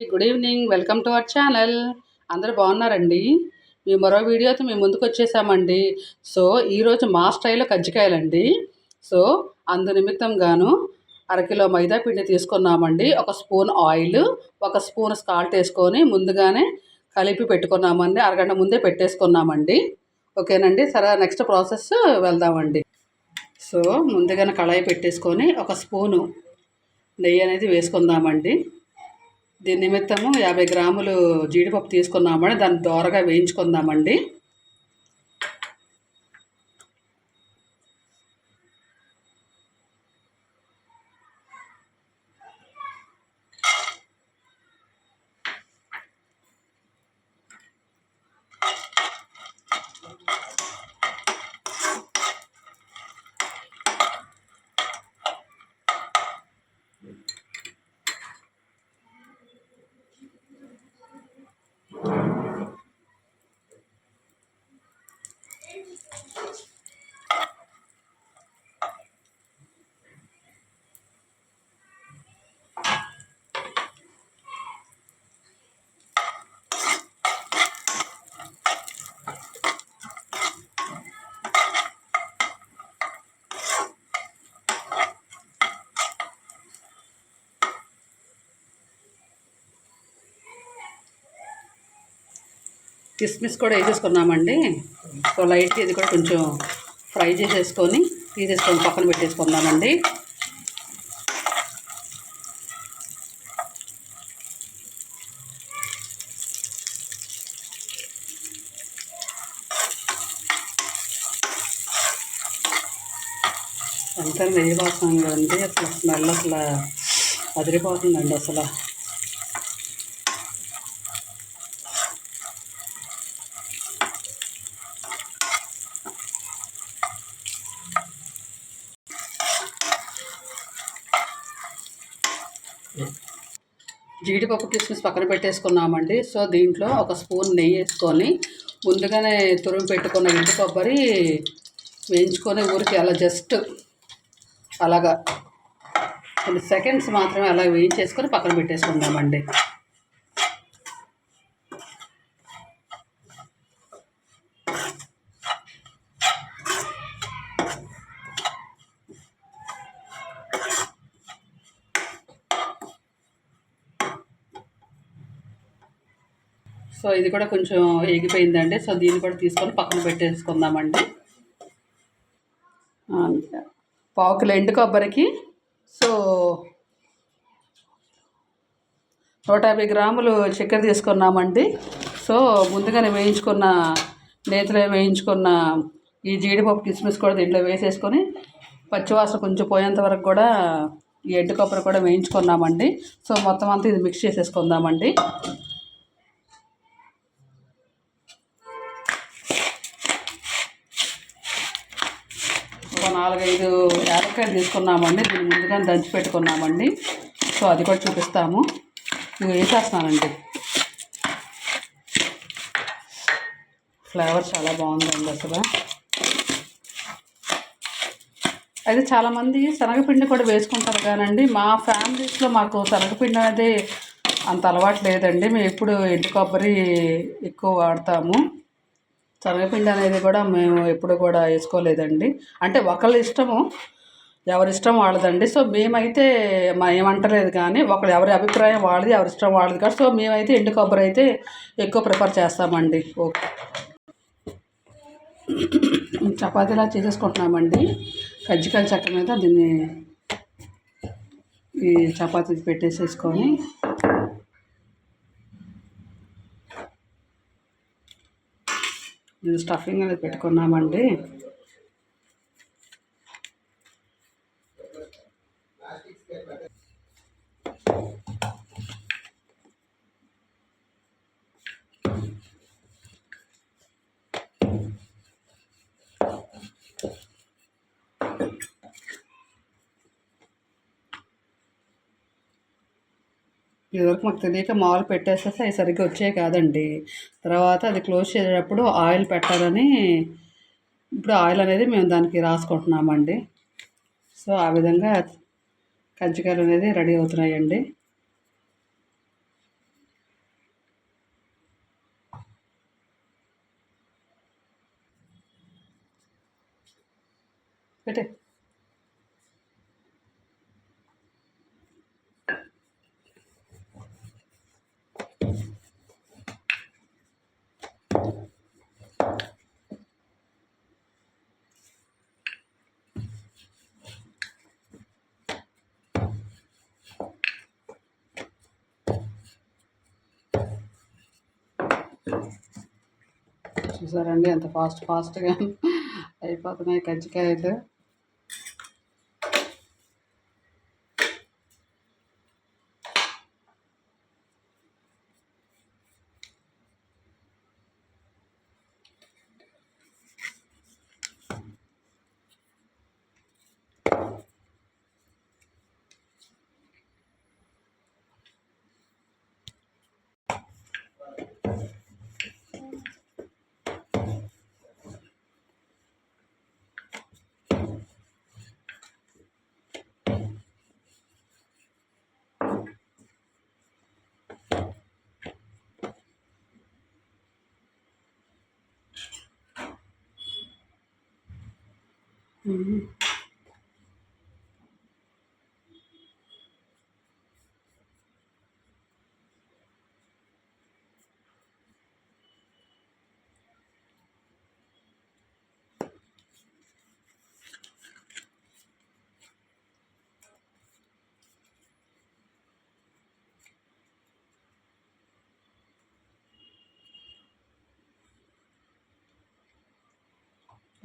Good evening. Welcome to our channel. అందరూ బాగున్నారండి? మేము మరో వీడియోతో మేము ముందుకు వచ్చేసామండి. సో ఈరోజు మా స్టైల్లో కజ్జికాయలండి. సో అందు నిమిత్తం గాను అరకిలో మైదా పిండి తీసుకున్నామండి. ఒక స్పూన్ ఆయిల్, ఒక స్పూన్ సాల్ట్ వేసుకొని ముందుగానే కలిపి పెట్టుకున్నామండి. అరగంట ముందే పెట్టేసుకున్నామండి. ఓకేనండి. సరే, నెక్స్ట్ ప్రాసెస్ వెళ్దామండి. సో ముందుగానే కళాయి పెట్టేసుకొని ఒక స్పూను నెయ్యి అనేది వేసుకుందామండి. దీని నిమిత్తము 50 గ్రాములు జీడిపప్పు తీసుకున్నామండి. దాన్ని దోరగా వేయించుకుందామండి. కిస్మిస్ కూడా వేసేసుకున్నామండి. సో లైట్గా ఇది కూడా కొంచెం ఫ్రై చేసేసుకొని తీసేసుకొని పక్కన పెట్టేసుకుందామండి. అంతా నెయ్యి వాసన కదండి, అసలు స్మెల్ అసలు అదిరిపోతుందండి అసలు. జీడిపప్పు కిస్మిస్ పక్కన పెట్టేసుకున్నామండి. సో దీంట్లో ఒక స్పూన్ నెయ్యి వేసుకొని ముందుగానే తురుము పెట్టుకున్న ఎండు కొబ్బరి వేయించుకొని ఊరికి అలా జస్ట్ అలాగా కొన్ని సెకండ్స్ మాత్రమే అలా వేయించేసుకొని పక్కన పెట్టేసుకుందామండి. సో ఇది కూడా కొంచెం ఎగిపోయిందండి. సో దీన్ని కూడా తీసుకొని పక్కన పెట్టేసుకుందామండి. 1/4 కిలో ఎండు కొబ్బరికి సో 150 గ్రాములు చక్కెర తీసుకున్నామండి. సో ముందుగానే వేయించుకున్న నేతిలో వేయించుకున్న ఈ జీడిపప్పు కిస్మిస్ కూడా దీంట్లో వేసేసుకొని పచ్చివాసన కొంచెం పోయేంత వరకు కూడా ఈ ఎండు కొబ్బరి కూడా వేయించుకున్నామండి. సో మొత్తం అంతా ఇది మిక్స్ చేసేసుకుందామండి. ఒక 4-5 యాలక్కాయలు తీసుకున్నామండి. దీన్ని ముందుగానే దంచి పెట్టుకున్నామండి. సో అది కూడా చూపిస్తాము. నేను వేసేస్తున్నానండి. ఫ్లేవర్ చాలా బాగుందండి అసలు. అయితే చాలామంది శనగపిండి కూడా వేసుకుంటారు కానండి, మా ఫ్యామిలీస్లో మాకు శనగపిండి అనేది అంత అలవాటు లేదండి. మేము ఎప్పుడు ఎండు కొబ్బరి ఎక్కువ వాడతాము. శనగపిండి అనేది కూడా మేము ఎప్పుడు కూడా వేసుకోలేదండి. అంటే ఒకళ్ళ ఇష్టము, ఎవరిష్టం వాళ్ళదండి. సో మేమైతే ఏమంటలేదు కానీ ఒకరు ఎవరి అభిప్రాయం వాళ్ళది, ఎవరి ఇష్టం వాళ్ళది కాదు. సో మేమైతే ఎండు కొబ్బరి అయితే ఎక్కువ ప్రిఫర్ చేస్తామండి. ఓకే, చపాతీలా చేసేసుకుంటున్నామండి. కజ్జికాయల చెక్క మీద దీన్ని ఈ చపాతీ పెట్టేసేసుకొని స్టఫింగ్ అనేది పెట్టుకున్నామండి. ఇదివరకు మాకు తెలియక మాల్ పెట్టేసేసి అవి సరిగ్గా వచ్చాయి కాదండి. తర్వాత అది క్లోజ్ చేసేటప్పుడు ఆయిల్ పెట్టాలని ఇప్పుడు ఆయిల్ అనేది మేము దానికి రాసుకుంటున్నామండి. సో ఆ విధంగా కజ్జికాయలు అనేది రెడీ అవుతున్నాయండి. పెట్టే. చూసారండి ఎంత ఫాస్ట్గా అయిపోతున్నాయి కజ్జికాయలు.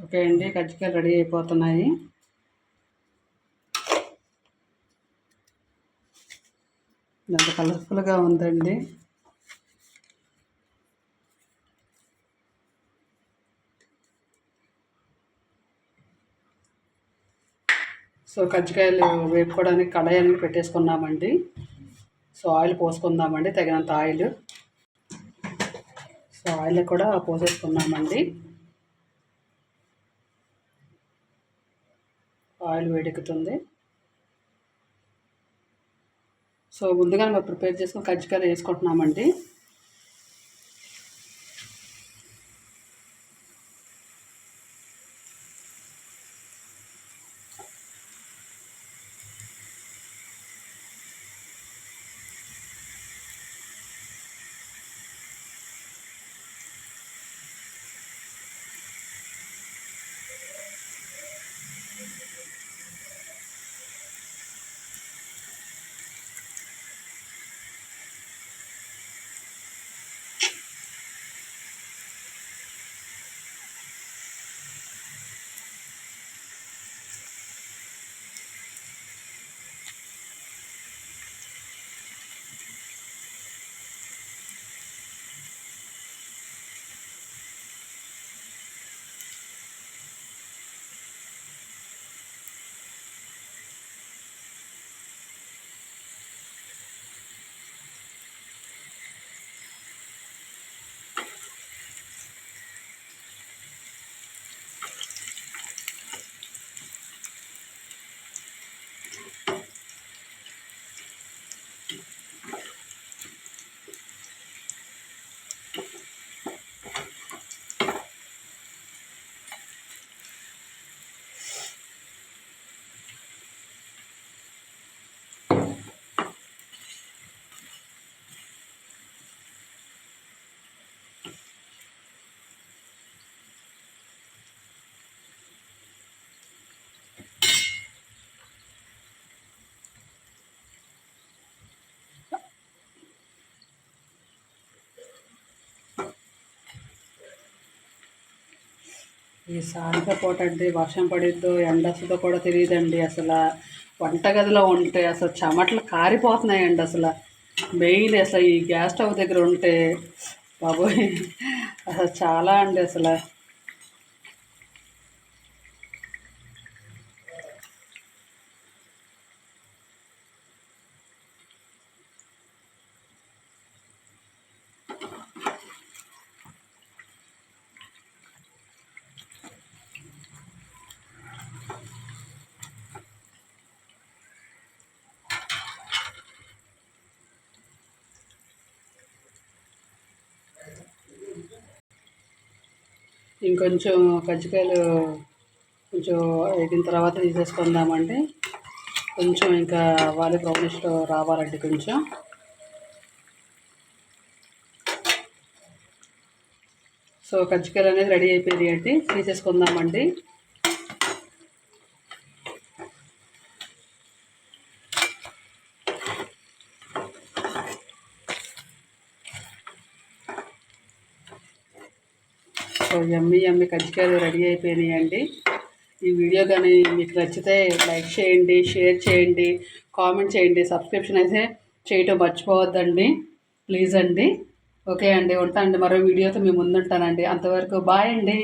ఓకే అండి, కజ్జికాయలు రెడీ అయిపోతున్నాయి. ఎంత కలర్ఫుల్గా ఉందండి. సో కజ్జికాయలు వేపుకోవడానికి కడాయి అనేది పెట్టేసుకున్నామండి. సో ఆయిల్ పోసుకుందామండి, తగినంత ఆయిల్. సో ఆయిల్ కూడా పోసేసుకున్నామండి. ఆయిల్ వేడెక్కుతుంది. సో ముందుగా మేము ప్రిపేర్ చేసుకుని కజ్జికాయలు వేసుకుంటున్నామండి. ఈ సాయంత్రం పూట అండి వర్షం పడిద్దో ఎండ వస్తుందో కూడా తెలియదండి. అసలు వంటగదిలో ఉంటే అసలు చెమటలు కారిపోతున్నాయండి. అసలు మెయిన్ అసలు ఈ గ్యాస్ స్టవ్ దగ్గర ఉంటే బాబోయ్ అసలు చాలా అండి. అసలు ఇంకొంచెం కజ్జికాయలు కొంచెం వేగిన తర్వాత తీసేసుకుందామండి. కొంచెం ఇంకా అవ్వాలి, బ్రౌనిష్లో రావాలండి కొంచెం. సో కజ్జికాయలు అనేది రెడీ అయిపోయింది అండి, తీసేసుకుందామండి. సో యమ్మీ యమ్మీ కజ్జికాయలు రెడీ అయిపోయినాయి అండి. ఈ వీడియో కానీ మీకు నచ్చితే లైక్ చేయండి, షేర్ చేయండి, కామెంట్ చేయండి, సబ్స్క్రిప్షన్ అయితే చేయటం మర్చిపోవద్దండి ప్లీజ్ అండి. ఓకే అండి, ఉంటానండి. మరో వీడియోతో మీ ముందుంటానండి. అంతవరకు బాయ్ అండి.